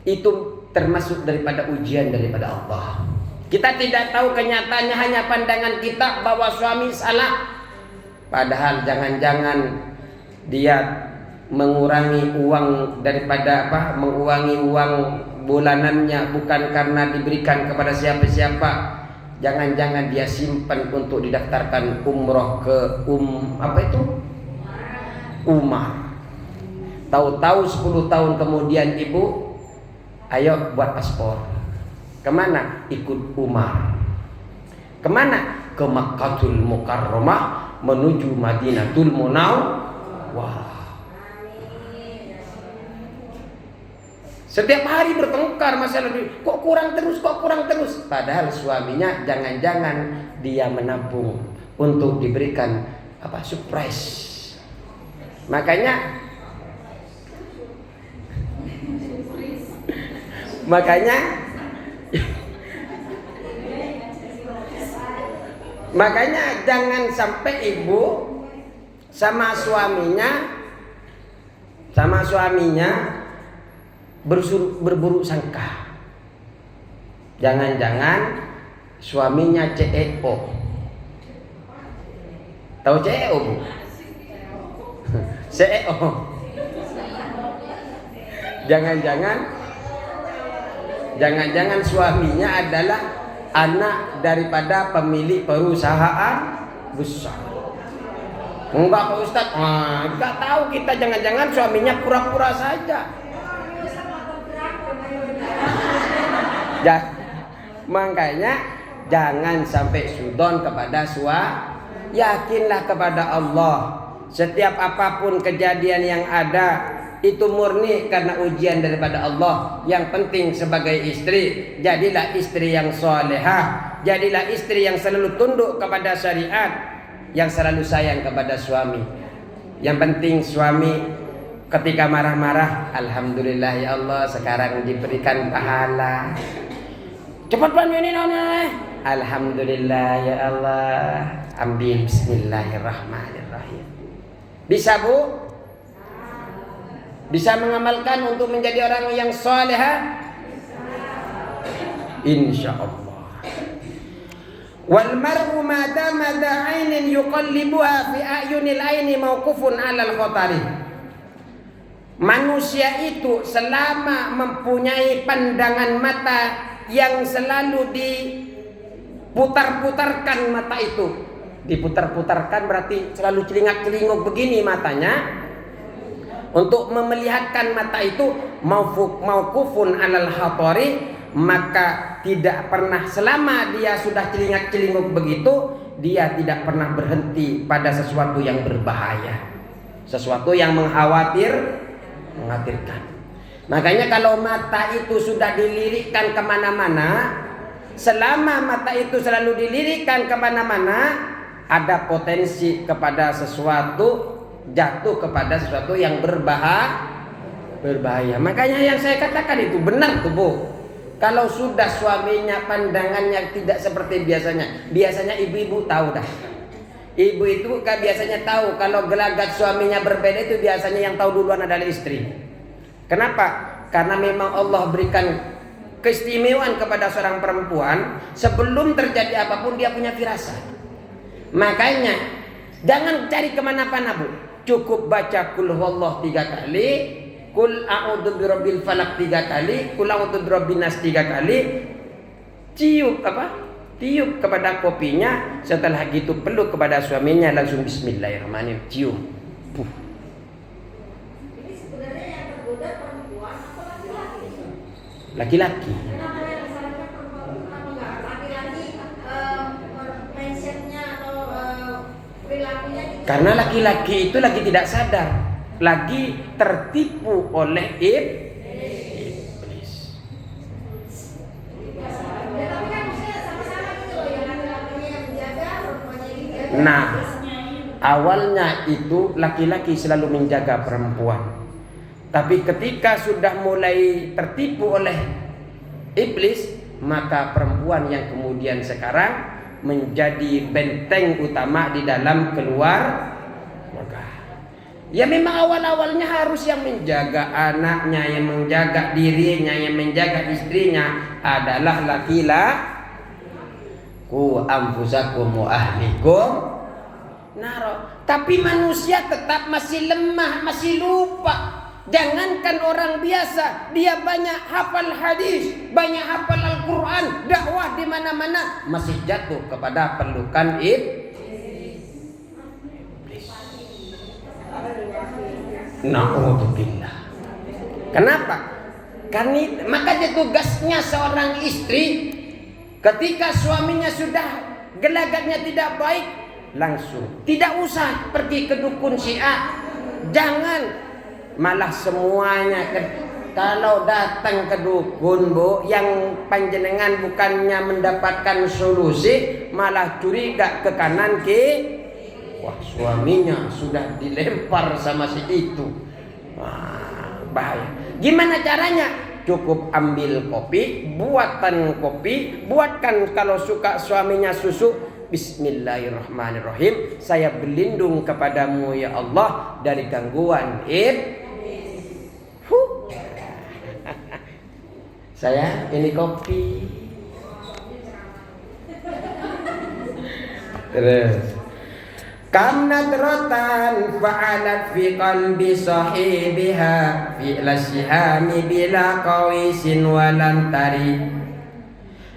itu termasuk daripada ujian daripada Allah. Kita tidak tahu kenyataannya, hanya pandangan kita bahwa suami salah. Padahal jangan-jangan dia mengurangi uang daripada mengurangi uang bulanannya bukan karena diberikan kepada siapa-siapa. Jangan-jangan dia simpan untuk didaftarkan umroh ke Umar. Tahu-tahu 10 tahun kemudian, ibu, ayo buat paspor. Kemana? Ikut Umar. Kemana? Ke Makkahul Mukarramah menuju Madinatul Munawwarah. Setiap hari bertengkar masalah kok kurang terus. Padahal suaminya jangan-jangan dia menabung untuk diberikan surprise. Makanya jangan sampai ibu sama suaminya berburuk sangka. Jangan-jangan suaminya CEO. Tahu CEO, Bu? CEO. Jangan-jangan suaminya adalah anak daripada pemilik perusahaan besar. Enggak, Pak Ustadz. Enggak tahu kita, jangan-jangan suaminya pura-pura saja. Makanya jangan sampai sudon kepada yakinlah kepada Allah. Setiap apapun kejadian yang ada itu murni karena ujian daripada Allah. Yang penting sebagai istri, jadilah istri yang solehah, jadilah istri yang selalu tunduk kepada syariat, yang selalu sayang kepada suami. Yang penting suami ketika marah-marah, alhamdulillah ya Allah sekarang diberikan pahala. Cepat ini alhamdulillah ya Allah, ambil bismillahirrahmanirrahim. Bisa, Bu? Bisa mengamalkan untuk menjadi orang yang salihah? Insyaallah. Wal mar'u ma dama da'ainin yuqallibuha fi a'yunil aini mauqufun 'alal khatari. Manusia itu selama mempunyai pandangan mata yang selalu diputar-putarkan mata itu. Diputar-putarkan berarti selalu celingak-celinguk begini matanya. Untuk memelihatkan mata itu mauqufun 'alal khatari, maka tidak pernah selama dia sudah celingak-celinguk begitu, dia tidak pernah berhenti pada sesuatu yang berbahaya, sesuatu yang mengkhawatirkan. Makanya kalau mata itu sudah dilirikkan kemana-mana, selama mata itu selalu dilirikkan kemana-mana, ada potensi kepada sesuatu, jatuh kepada sesuatu yang berbahaya. Makanya yang saya katakan itu benar tuh, Bu. Kalau sudah suaminya pandangannya tidak seperti biasanya ibu-ibu tahu dah. Ibu itu kan biasanya tahu kalau gelagat suaminya berbeda, itu biasanya yang tahu duluan adalah istri. Kenapa? Karena memang Allah berikan keistimewaan kepada seorang perempuan, sebelum terjadi apapun dia punya firasat. Makanya jangan cari kemana-mana, Bu. Cukup baca kul huwallah 3 kali, kul a'udzu birabbil falaq 3 kali, kul a'udzu birabbin nas 3 kali. Tiup kepada kopinya, setelah gitu peluk kepada suaminya, langsung bismillahirrahmanirrahim, cium. Ini sebenarnya yang tergoda perempuan atau laki-laki? Laki-laki. Kenapa yang disalahkan perempuan? Kenapa enggak laki-laki mindsetnya atau perilakunya? Karena laki-laki itu lagi tidak sadar, lagi tertipu oleh iblis. Ya, tapi kan maksudnya sama-sama gitu loh, yang laki-lakinya yang menjaga, perempuannya yang dijaga. Nah, awalnya itu laki-laki selalu menjaga perempuan. Tapi ketika sudah mulai tertipu oleh iblis, maka perempuan yang kemudian sekarang menjadi benteng utama di dalam keluarga. Ya memang awal-awalnya harus yang menjaga anaknya, yang menjaga dirinya, yang menjaga istrinya adalah laki-laki. Ku anfusakum wa ahlikum naro. Tapi manusia tetap masih lemah, masih lupa. Jangankan orang biasa, dia banyak hafal hadis, banyak hafal Al-Quran, dakwah di mana-mana, masih jatuh kepada pelukan iblis. Na'udzubillah. Kenapa? Karena makanya tugasnya seorang istri, ketika suaminya sudah gelagatnya tidak baik, langsung tidak usah pergi ke dukun syiah. Jangan, malah semuanya kalau datang ke dukun Bu, yang panjenengan bukannya mendapatkan solusi, malah curiga ke kanan wah suaminya sudah dilempar sama si itu. Wah, bahaya. Gimana caranya? Cukup ambil kopi, buatkan kalau suka suaminya susu. Bismillahirrahmanirrahim. Saya berlindung kepadamu ya Allah dari gangguan Saya ini kopi. Terus kam nadratan fa'alat fi qalbi sahibiha fi lasihami bila qawisin walam tari.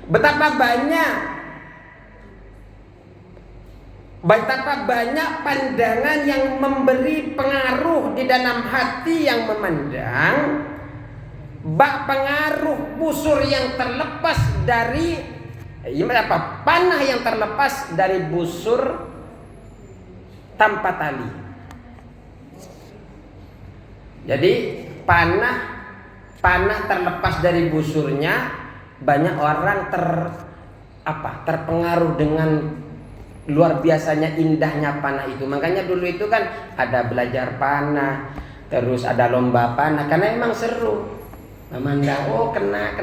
Betapa banyak pandangan yang memberi pengaruh di dalam hati yang memandang, bak pengaruh busur yang terlepas dari panah yang terlepas dari busur tanpa tali. Jadi panah terlepas dari busurnya, banyak orang terpengaruh dengan luar biasanya indahnya panah itu. Makanya dulu itu kan ada belajar panah, terus ada lomba panah karena emang seru. Memandang kena.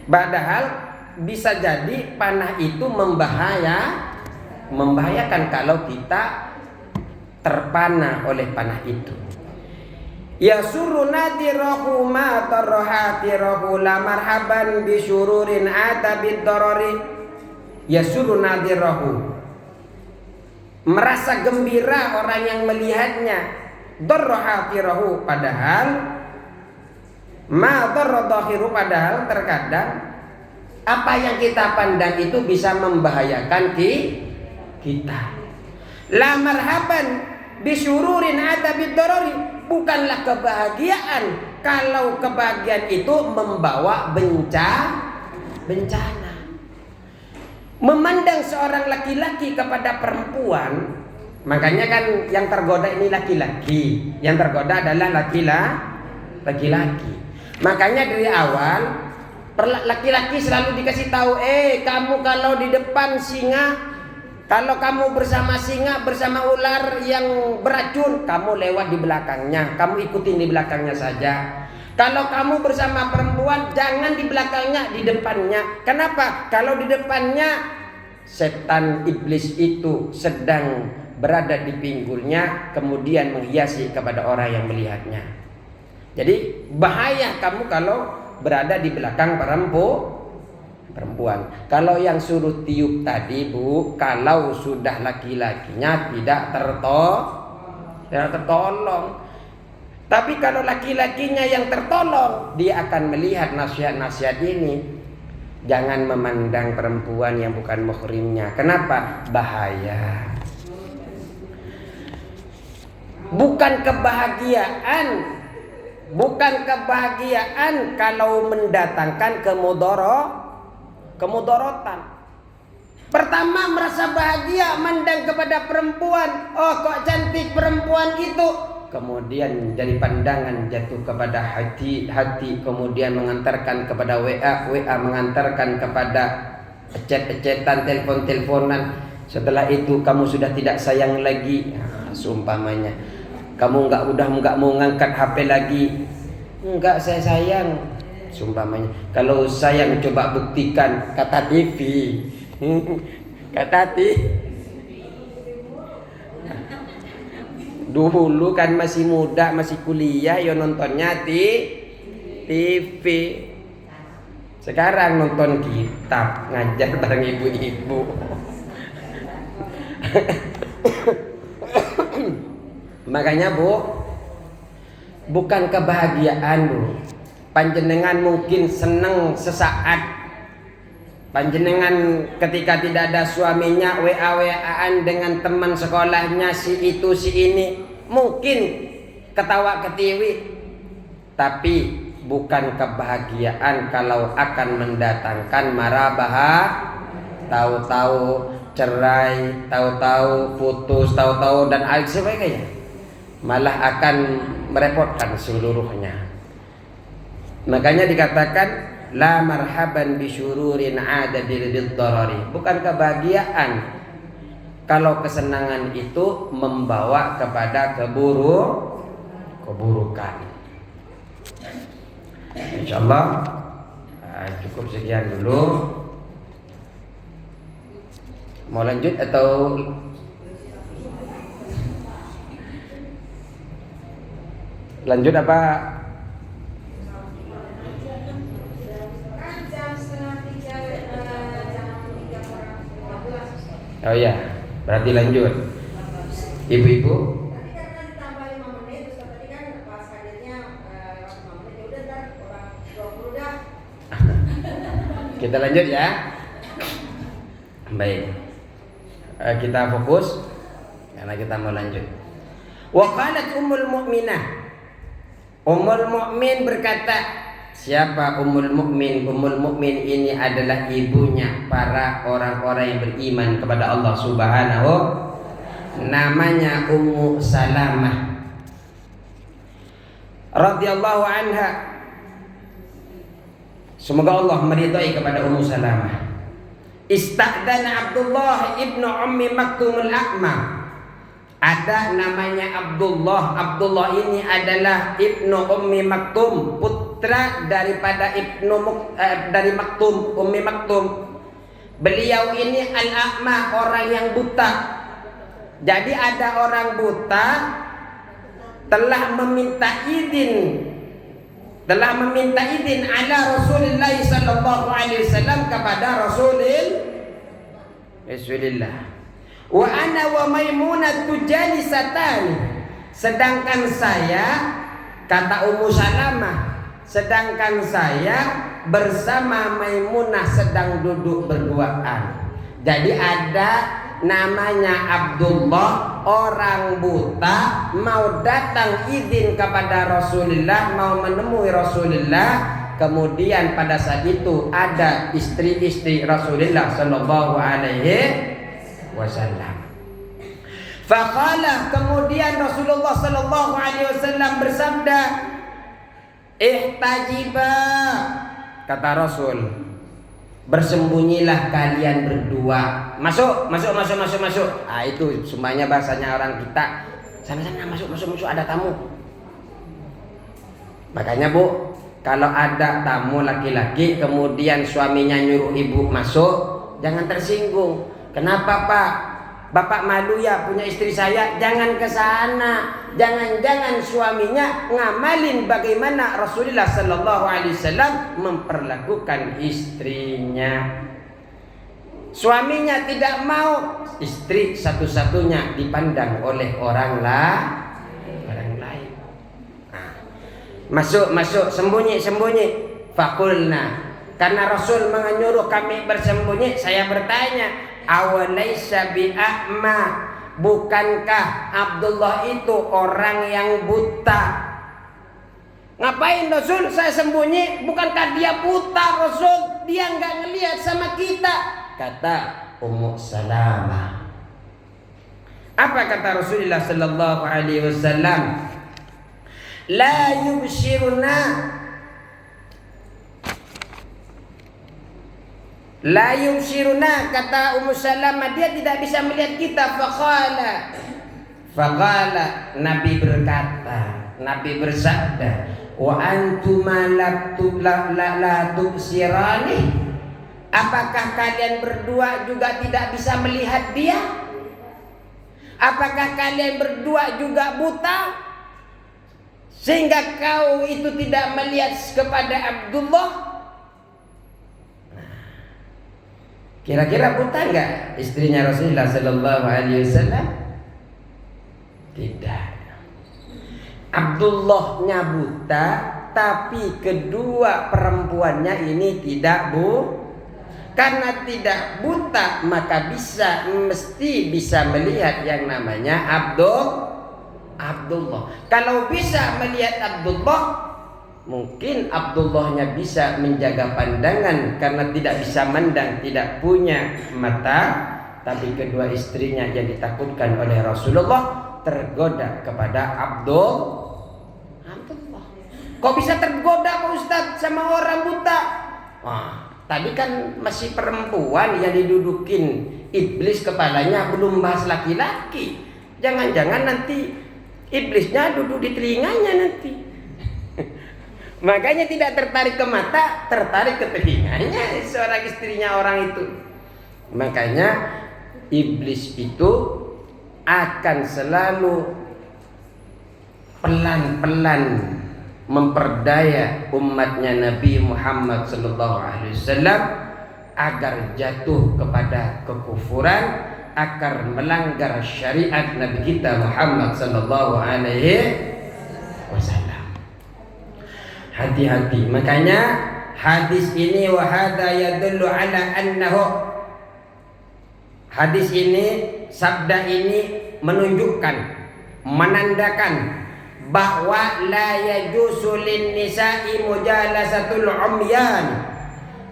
Padahal bisa jadi panah itu membahayakan kalau kita terpana oleh panah itu. Yasuru nadirahu ma tarhatirahu la marhaban bi syururin ata bid darari. Yasuru nadirahu, merasa gembira orang yang melihatnya. Darhatirahu, padahal ma daradahiru, padahal terkadang apa yang kita pandang itu bisa membahayakan kita. La marhaban bi syururin ata bid darari, bukanlah kebahagiaan kalau kebahagiaan itu membawa bencana. Memandang seorang laki-laki kepada perempuan, makanya kan yang tergoda ini laki-laki, yang tergoda adalah laki-laki. Makanya dari awal laki-laki selalu dikasih tahu, kamu kalau di depan singa, kalau kamu bersama singa, bersama ular yang beracun, kamu lewat di belakangnya, kamu ikutin di belakangnya saja. Kalau kamu bersama perempuan, jangan di belakangnya, di depannya. Kenapa? Kalau di depannya, setan iblis itu sedang berada di pinggulnya, kemudian menghiasi kepada orang yang melihatnya. Jadi bahaya kamu kalau berada di belakang perempuan. Kalau yang suruh tiup tadi Bu, kalau sudah laki-lakinya tidak tertolong. Tapi kalau laki-lakinya yang tertolong, dia akan melihat nasihat-nasihat ini. Jangan memandang perempuan yang bukan muhrimnya. Kenapa? Bahaya. Bukan kebahagiaan kalau mendatangkan kemudorotan. Pertama merasa bahagia mandang kepada perempuan, kok cantik perempuan itu. Kemudian dari pandangan jatuh kepada hati, kemudian mengantarkan kepada WA mengantarkan kepada chat-chatan, telepon-teleponan. Setelah itu kamu sudah tidak sayang lagi, seumpamanya. Kamu nggak mau ngangkat HP lagi. Enggak, saya sayang, seumpamanya. Kalau sayang coba buktikan, kata TV. Kata TV. Dulu kan masih muda, masih kuliah, ya nontonnya TV. Sekarang nonton kitab, ngajar bareng ibu-ibu. Makanya Bu, bukan kebahagiaan Bu. Panjenengan mungkin senang sesaat. Panjenengan ketika tidak ada suaminya, WA-WA-an dengan teman sekolahnya si itu si ini, mungkin ketawa ketiwi. Tapi bukan kebahagiaan kalau akan mendatangkan mara tahu-tahu cerai, tahu-tahu putus, tahu-tahu dan sebagainya. malah akan merepotkan seluruhnya. Makanya dikatakan la marhaban bi syururin ada darari. Bukan kebahagiaan kalau kesenangan itu membawa kepada keburukan. Insyaallah cukup sekian dulu. Mau lanjut atau lanjut apa? Kan jam 2:30, jam 3:15. Oh iya, berarti lanjut. Ibu-ibu? Tadi karena ditambah 5 menit, terus tadi kan pas hadirnya 5 menit, ya udah ntar orang 20 dah. Kita lanjut ya. Baik. Kita fokus karena kita mau lanjut. Wa qalat ummul mu'minah. Ummul mukmin berkata, siapa ummul mukmin? Ummul mukmin ini adalah ibunya para orang-orang yang beriman kepada Allah Subhanahu. Namanya Ummu Salamah radhiyallahu anha. Semoga Allah meridai kepada Ummu Salamah. Ista'dana Abdullah ibnu Ummi Maktum al-A'ma. Ada namanya Abdullah. Abdullah ini adalah ibnu Ummi Maktum, putra daripada dari Maktum, Ummi Maktum. Beliau ini al-A'ma, orang yang buta. Jadi ada orang buta telah meminta izin ala Rasulullah sallallahu alaihi wasallam kepada Rasulullah. Wa ana wa Maimunah tujalisatan. Sedangkan saya, kata Ummu Salamah, sedangkan saya bersama Maimunah sedang duduk berduaan. Jadi ada namanya Abdullah, orang buta, mau datang izin kepada Rasulullah, mau menemui Rasulullah. Kemudian pada saat itu ada istri-istri Rasulullah sallallahu alaihi wasallam. Faqala, kemudian Rasulullah sallallahu alaihi wasallam bersabda, ihtajiba, kata Rasul, bersembunyilah kalian berdua. Masuk. Itu semuanya bahasanya orang kita. Sana masuk, ada tamu. Makanya Bu, kalau ada tamu laki-laki kemudian suaminya nyuruh ibu masuk, jangan tersinggung. Kenapa Pak? Bapak malu ya punya istri saya? Jangan ke sana. Jangan-jangan suaminya ngamalin bagaimana Rasulullah sallallahu alaihi wasallam memperlakukan istrinya. Suaminya tidak mau, istri satu-satunya dipandang oleh orang lain. Masuk, sembunyi. Fakulna, karena Rasul menyuruh kami bersembunyi, saya bertanya, awalaisa bi'a'ma, bukankah Abdullah itu orang yang buta? Ngapain Rasul saya sembunyi? Bukankah dia buta Rasul? Dia nggak ngelihat sama kita, kata Ummu Salamah. Apa kata Rasulullah sallallahu alaihi wasallam? La yubshiruna, kata Ummu Salamah, dia tidak bisa melihat kita. Faqala, Nabi bersabda, wa antuma la tubsirani, apakah kalian berdua juga tidak bisa melihat dia? Apakah kalian berdua juga buta sehingga kau itu tidak melihat kepada Abdullah? Kira-kira buta enggak istrinya Rasulullah sallallahu alaihi wasallam? Tidak. Abdullahnya buta, tapi kedua perempuannya ini tidak karena tidak buta, maka mesti bisa melihat yang namanya Abdullah. Kalau bisa melihat Abdullah, mungkin Abdullahnya bisa menjaga pandangan karena tidak bisa mandang, tidak punya mata. Tapi kedua istrinya yang ditakutkan oleh Rasulullah tergoda kepada Abdullah. Kok bisa tergoda Pak Ustadz sama orang buta? Wah, tadi kan masih perempuan yang didudukin iblis kepalanya, belum bahas laki-laki. Jangan-jangan nanti iblisnya duduk di telinganya nanti. Makanya tidak tertarik ke mata, tertarik ke telinganya seorang istrinya orang itu. Makanya iblis itu akan selalu pelan-pelan memperdaya umatnya Nabi Muhammad SAW agar jatuh kepada kekufuran, agar melanggar syariat Nabi kita Muhammad SAW. Hati-hati. Makanya hadis ini wahada yadullu ala annahu, hadis ini, sabda ini menunjukkan, menandakan bahwa la yajuzu lin nisa'i mujalasatul umyan.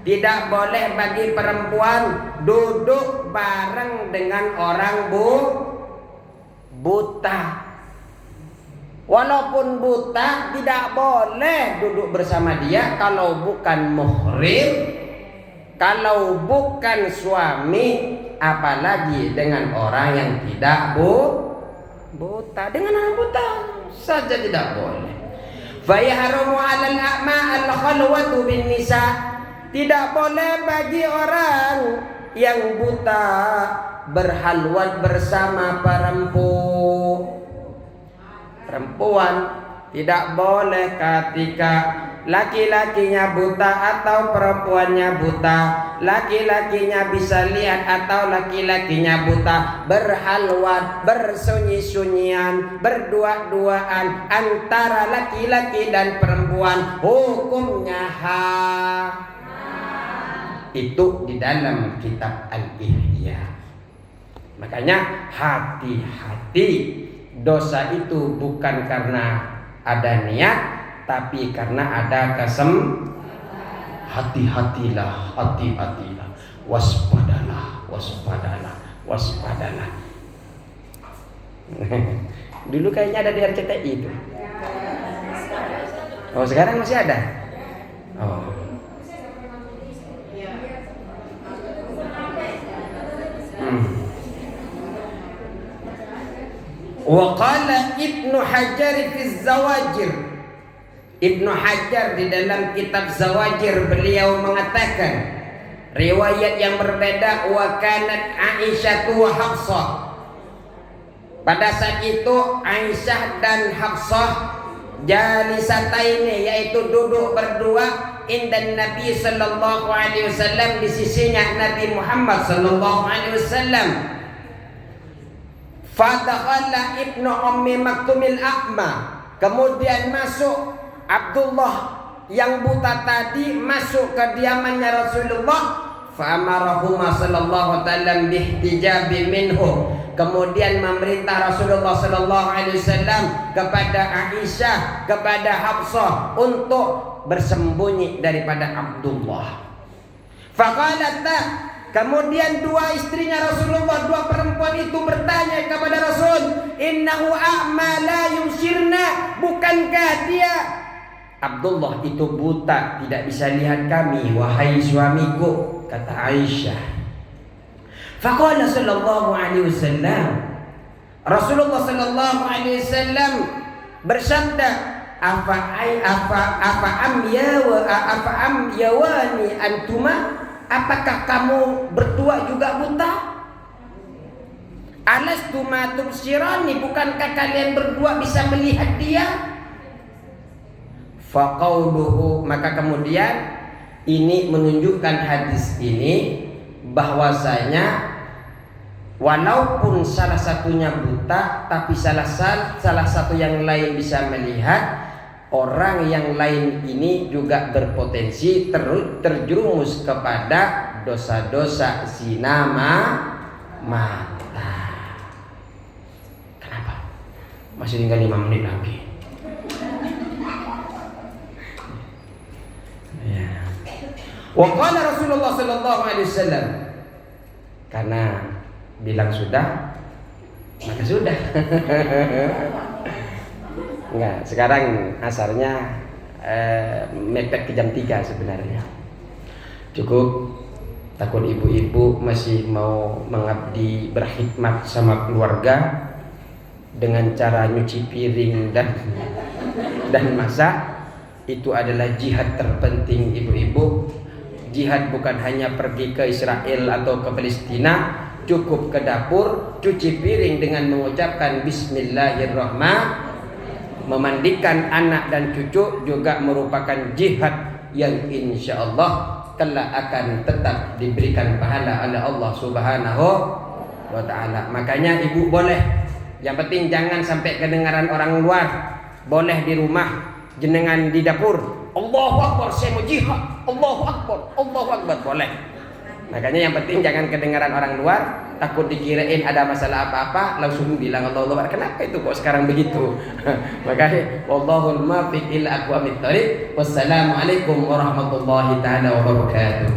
Tidak boleh bagi perempuan duduk bareng dengan orang buta. Walaupun buta tidak boleh duduk bersama dia kalau bukan muhrim, kalau bukan suami, apalagi dengan orang yang tidak buta. Dengan orang buta saja tidak boleh. Fa yahrumu 'alal a'ma al-khalwatu bin nisa. Tidak boleh bagi orang yang buta berhalwat bersama perempuan. Tidak boleh ketika laki-lakinya buta atau perempuannya buta, laki-lakinya bisa lihat atau laki-lakinya buta, berhalwat, bersunyi-sunyian, berdua-duaan antara laki-laki dan perempuan, hukumnya itu di dalam kitab Al-Ihya. Makanya hati-hati, dosa itu bukan karena ada niat, tapi karena ada hati-hatilah, waspadalah. Dulu kayaknya ada di RCTI itu. Oh, sekarang masih ada? Oh. Wa qala Ibnu Hajar fi Zawajir. Ibnu Hajar di dalam kitab Zawajir beliau mengatakan riwayat yang berbeda, wa kanat Aisyah wa Hafsah. Pada saat itu Aisyah dan Hafsah jalisataini, yaitu duduk berdua, indan Nabi sallallahu alaihi wasallam, di sisinya Nabi Muhammad sallallahu alaihi wasallam. Fadakhala Ibnu Ummi Maktumil A'ma, kemudian masuk Abdullah yang buta tadi, masuk ke diamannya Rasulullah. Fa'amarahuma sallallahu alaihi bihtijabi minhu, kemudian memerintah Rasulullah sallallahu alaihi wasallam kepada Aisyah, kepada Hafsah untuk bersembunyi daripada Abdullah. Faqalata, kemudian dua istrinya Rasulullah, dua perempuan itu bertanya kepada Rasul, innahu a'ma la yusirna, bukankah dia Abdullah itu buta, tidak bisa lihat kami, wahai suamiku, kata Aisyah. Faqala sallallahu alaihi wasallam, Rasulullah sallallahu alaihi wasallam bersabda, apa am yawani antuma, apakah kamu berdua juga buta? Alastuma tubsirani, bukankah kalian berdua bisa melihat dia? Faqauluhu, maka kemudian ini menunjukkan hadis ini bahwasanya walaupun salah satunya buta, tapi salah satu yang lain bisa melihat, orang yang lain ini juga berpotensi terjerumus kepada dosa-dosa zina mata. Kenapa? Masih tinggal 5 menit lagi. Ya. Wa qala Rasulullah sallallahu alaihi wasallam, karena bilang sudah, maka ya sudah. Enggak, sekarang asarnya mepet ke jam 3 sebenarnya. Cukup, takut ibu-ibu masih mau mengabdi berkhidmat sama keluarga dengan cara nyuci piring dan masak. Itu adalah jihad terpenting ibu-ibu. Jihad bukan hanya pergi ke Israel atau ke Palestina, cukup ke dapur cuci piring dengan mengucapkan bismillahirrahmanirrahim. Memandikan anak dan cucu juga merupakan jihad yang insya Allah kelak akan tetap diberikan pahala oleh Allah Subhanahu wa ta'ala. Makanya ibu boleh, yang penting jangan sampai kedengaran orang luar. Boleh di rumah, jenengan di dapur, Allahu Akbar, saya mau jihad, Allahu Akbar, Allahu Akbar, boleh. Makanya yang penting jangan kedengaran orang luar. Takut dikirain ada masalah apa-apa, langsung bilang Allahu Akbar. Kenapa itu kok sekarang begitu? Makanya wallahul muwaffiq ila aqwamit thoriq. Wassalamualaikum warahmatullahi taala wabarakatuh.